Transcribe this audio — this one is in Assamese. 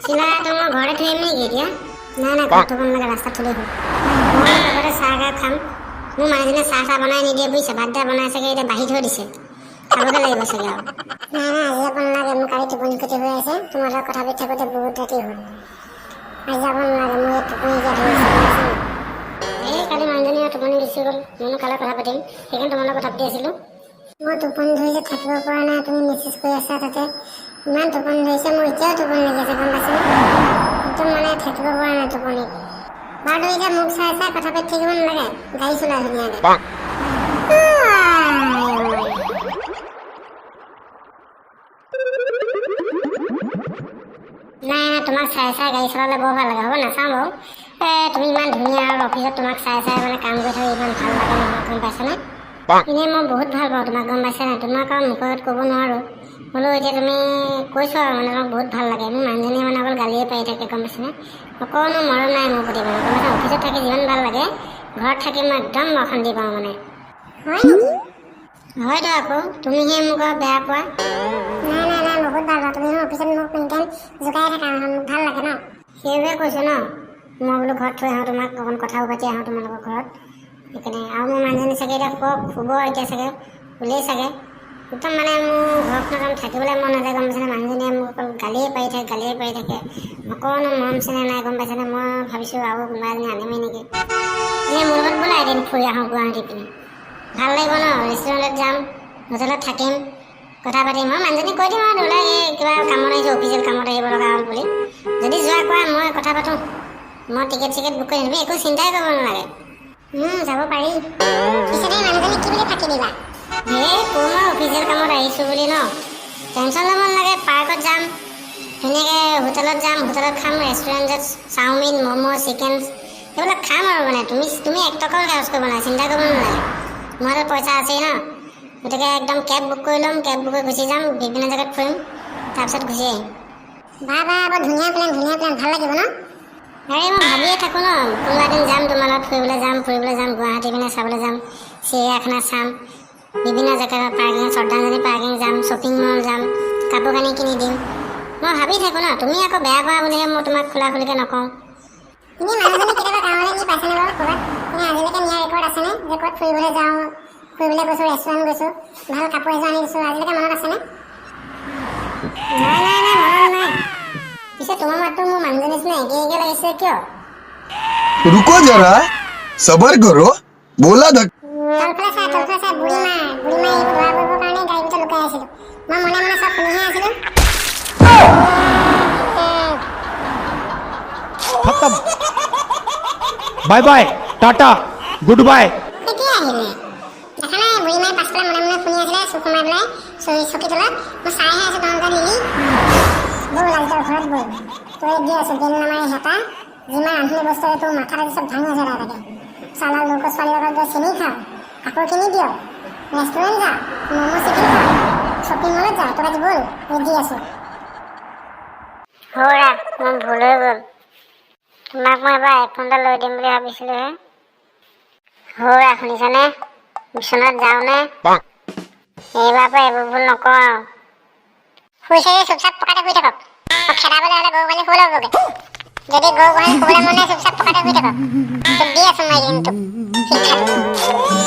চিলাটো মই ঘৰতে থৈ আহিম নেকি এতিয়া? নাই নাই, ঘৰত থ'ব নালাগে, ৰাস্তাত থ'লেই হ'ল। মই লগতে চাহ খাম। মোৰ মানুহজনে চাহ বনাই নিদিয়ে বুজিছে, ভাত বনাই চাগে এতিয়া বাঢ়ি থৈ দিছে, খাবগে লাগিব চাগে আৰু। নাই নাই, আজি যাব নালাগে, মোৰ কালি টোপনি ক্ষতি হৈ আছে। তোমাৰ লগত কথা পাতি থাকোঁতে বহুত ৰাতি হ'ল। আজি যাব নালাগে, মোৰ টোপনি এতিয়া ধৰিছে। এই কালি মানুহজনী টোপনি গুচি গ'ল, মইনো কালৈ কথা পাতিম, সেইকাৰণে তোমাৰ লগত কথা পাতি আছিলোঁ। মই টোপনি ধৰিছে, থাকিব পৰা নাই, তুমি মেছেজ কৰি আছা তাতে। ইমান টোপনি ধৰিছে, মোৰ এতিয়াও টোপনি লাগি আছে, গম পাইছেনে? একদম মানে থাকিব পৰা নাই টোপনি। বাৰু তুমি এতিয়া মোক চাই চাই কথা পাতি থাকিব নালাগে, গাড়ী চলাই ধুনীয়াকৈ। নাই নাই, তোমাক চাই চাই গাড়ী চলালে বৰ ভাল লাগে, হ'ব নাচাওঁ বাৰু। তুমি ইমান ধুনীয়া আৰু অফিচত তোমাক চাই চাই মানে কাম কৰি থাকি ইমান ভাল লাগে নহয়, গম পাইছানে? এনেই মই বহুত ভাল পাওঁ তোমাক, গম পাইছা নাই? তোমাক আৰু মুখত ক'ব নোৱাৰোঁ, হ'লেও এতিয়া তুমি কৈছোঁ আৰু মানে তোমাক বহুত ভাল লাগে। মোৰ মানুহজনীয়ে মানে অকল গালিয়ে পাৰি থাকে, গম পাইছানে? অকণো মৰম নাই মোৰ প্ৰতি মানে, গম পাইছা? অফিচত থাকি যিমান ভাল লাগে, ঘৰত থাকি মই একদম অশান্তি পাওঁ মানে। হয় নেকি? হয়তো আকৌ, তুমিহে মোক আৰু বেয়া পোৱা। নাই নাই নাই, বহুত ভাল পাওঁ। তুমি মোৰ অফিচত মোক এনিটাইম জোকাই থাকা, মোক ভাল লাগে ন? সেইবোৰে কৈছোঁ ন, মই বোলো ঘৰত থৈ আহোঁ তোমাক, অকণ কথাও পাতি আহোঁ তোমালোকৰ ঘৰত। সেইকাৰণে আৰু মোৰ মানুহজনী চাগে এতিয়া শুব এতিয়া চাগে, শুলেই চাগে। একদম মানে মোৰ ঘৰখনত থাকিবলৈ মন নাযায়, গম পাইছেনে? মানুহজনীয়ে মোক অকল গালিয়ে পাৰি থাকে, গালিয়ে পাৰি থাকে, অকণো মৰম চেনেহ নাই, গম পাইছেনে? মই ভাবিছোঁ আৰু কোনোবা এজনী আনিমেই নেকি। এনেই মোৰ লগত ব'লা এদিন ফুৰি আহোঁ গুৱাহাটী পিনে, ভাল লাগিব ন? ৰেষ্টুৰেণ্টত যাম, হোটেলত থাকিম, কথা পাতিম। মই মানুহজনীক কৈ দিম আৰু ধৰি লওক এই কিবা কামত আহিছোঁ, অফিচিয়েল কামত আহিব লগা হ'ল বুলি। যদি যোৱা কোৱা, মই কথা পাতোঁ, মই টিকেট চিকেট বুক কৰি দিম, তুমি একো চিন্তাই কৰিব নালাগে। যাব পাৰি। পিছতে মানুহজনীক কি বুলি ফাঁকি দিলা? এই ক'ম আৰু অফিচিয়েল কামত আহিছোঁ বুলি ন, টেনশ্যন ল'ব নালাগে। পাৰ্কত যাম, ধুনীয়াকৈ হোটেলত যাম, হোটেলত খাম, ৰেষ্টুৰেণ্টত চাওমিন ম'ম' চিকেন এইবিলাক খাম আৰু মানে তুমি এক টকাও খৰচ কৰিব নালাগে, চিন্তা কৰিব নালাগে। মোৰ হাতত পইচা আছেই ন, গতিকে একদম কেব বুক কৰি ল'ম, কেব বুক কৰি গুচি যাম, বিভিন্ন জেগাত ফুৰিম, তাৰপিছত গুচি আহিম। বা বৰ ধুনীয়া প্লেন, ভাল লাগিব ন? আৰে মই ভাবিয়ে থাকোঁ ন, কোনোবা এদিন যাম তোমাৰ লগত ফুৰিবলৈ যাম, গুৱাহাটী পিনে চাবলৈ যাম, চিৰিয়াখানা চাম, বিভিন্ন জেগাত পাৰ্কিং, শ্ৰদ্ধাঞ্জলি পাৰ্কিং যাম, শ্বপিং মল যাম, কাপোৰ কানি কিনি দিম। মই ভাবি থাকোঁ ন, তুমি আকৌ বেয়া পোৱা বুলিহে মই তোমাক খোলা খুলিকৈ নকওঁ। এনেই মানুহজনী কেতিয়াবা গাঁৱলৈ নি পাইছেনে বাৰু ক'ৰবাত? এনে আজিলৈকে নিয়া ৰেকৰ্ড আছেনে যে ক'ত ফুৰিবলৈ যাওঁ, ফুৰিবলৈ গৈছোঁ, ৰেষ্টুৰেণ্ট গৈছোঁ, ভাল কাপোৰ এযোৰ আনি দিছোঁ, আজিলৈকে মনত আছেনে? নাই নাই নাই, মনত নাই। পিছে তোমাৰ মাতটো মোৰ মানুহজনীৰ নিচিনা একে একে লাগিছে কিয়? रुको जरा सबर करो बोला তলফালে চা, বুঢ়ী মা এইবোৰ ধৰা কৰিবৰ কাৰণে গাড়ীৰ ভিতৰত লুকাই আছিলোঁ। মই মনে মনে চব শুনিহে আছিলোঁ। खत्म bye bye tata goodbye. কেতিয়া আহিলে? দেখা নাই বুঢ়ী মায়ে পাছফালে মনে মনে শুনি আছিলে, চুক সোমাই পেলাই চকী তলত। মই চাইহে আছোঁ তহঁতৰ লিলি। ব'ল আজি তই ঘৰত ব'ল, তই দি আছোঁ বেল নামাৰি হেতা, যিমান ৰান্ধনি বস্তু তোৰ মাথাত চব ভাঙি আছে তাকে। চালা লোক ছোৱালীৰ লগত গৈ চেনি খা, কাপোৰ কিনি দিয়, ৰেষ্টুৰেণ্ট যা, ম'ম' চিকেন খা, শ্বপিং মলত যা, তই আজি ব'ল দি আছোঁ। হৌৰা, মোৰ ভুল হৈ গ'ল। তোমাক মই এবাৰ আইফোন এটা লৈ দিম বুলি ভাবিছিলোঁহে। হৌৰা, শুনিছানে? বিচনাত যাওঁনে? এইবাৰ পৰা এইবোৰ ভুল নকওঁ আৰু। শুইছে যে চুপচাপ পকাতে শুই থাকক। খেদাবলৈ হ'লে গৰু গোহালি শুবলৈ হ'বগৈ। যদি গৰু গোহালি শুবলৈ মন নাই চুপচাপ পকাতে শুই থাকক। তোক দি আছোঁ মই এইকেইদিন তোক শিক্ষা।